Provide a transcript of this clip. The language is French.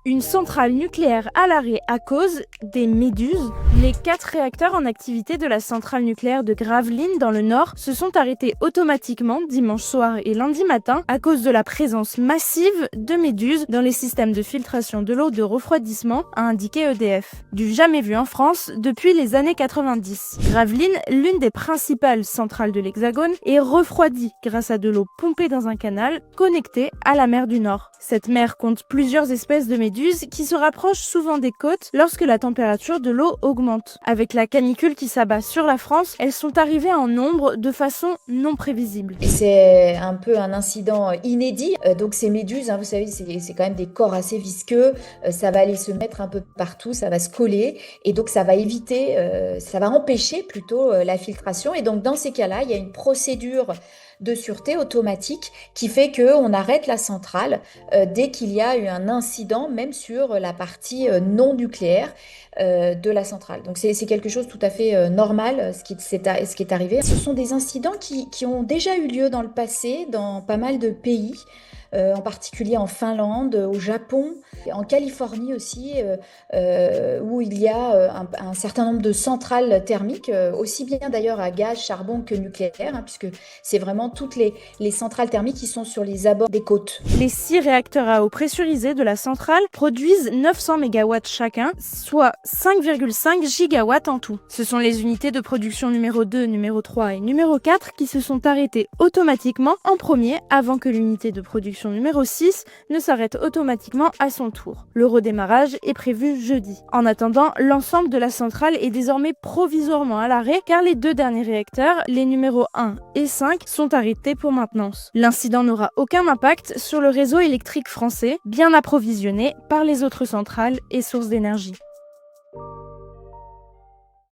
Une centrale nucléaire à l'arrêt à cause des méduses. Les 4 réacteurs en activité de la centrale nucléaire de Gravelines dans le Nord se sont arrêtés automatiquement dimanche soir et lundi matin à cause de la présence massive de méduses dans les systèmes de filtration de l'eau de refroidissement, a indiqué EDF. Du jamais vu en France depuis les années 90. Gravelines, l'une des principales centrales de l'Hexagone, est refroidie grâce à de l'eau pompée dans un canal connecté à la mer du Nord. Cette mer compte plusieurs espèces de méduses qui se rapprochent souvent des côtes lorsque la température de l'eau augmente. Avec la canicule qui s'abat sur la France, elles sont arrivées en nombre de façon non prévisible. Et c'est un peu un incident inédit. Donc ces méduses, vous savez, c'est quand même des corps assez visqueux. Ça va aller se mettre un peu partout, ça va se coller. Et donc ça va éviter, ça va empêcher plutôt la filtration. Et donc dans ces cas-là, il y a une procédure de sûreté automatique qui fait qu'on arrête la centrale dès qu'il y a eu un incident, même sur la partie non nucléaire de la centrale. Donc c'est quelque chose tout à fait normal, ce qui est arrivé. Ce sont des incidents qui ont déjà eu lieu dans le passé, dans pas mal de pays. En particulier en Finlande, au Japon, en Californie aussi, où il y a un certain nombre de centrales thermiques, aussi bien d'ailleurs à gaz, charbon que nucléaire, puisque c'est vraiment toutes les centrales thermiques qui sont sur les abords des côtes. Les 6 réacteurs à eau pressurisés de la centrale produisent 900 MW chacun, soit 5,5 gigawatts en tout. Ce sont les unités de production numéro 2, numéro 3 et numéro 4 qui se sont arrêtées automatiquement en premier avant que l'unité de production numéro 6 ne s'arrête automatiquement à son tour. Le redémarrage est prévu jeudi. En attendant, l'ensemble de la centrale est désormais provisoirement à l'arrêt car les 2 derniers réacteurs, les numéros 1 et 5, sont arrêtés pour maintenance. L'incident n'aura aucun impact sur le réseau électrique français, bien approvisionné par les autres centrales et sources d'énergie.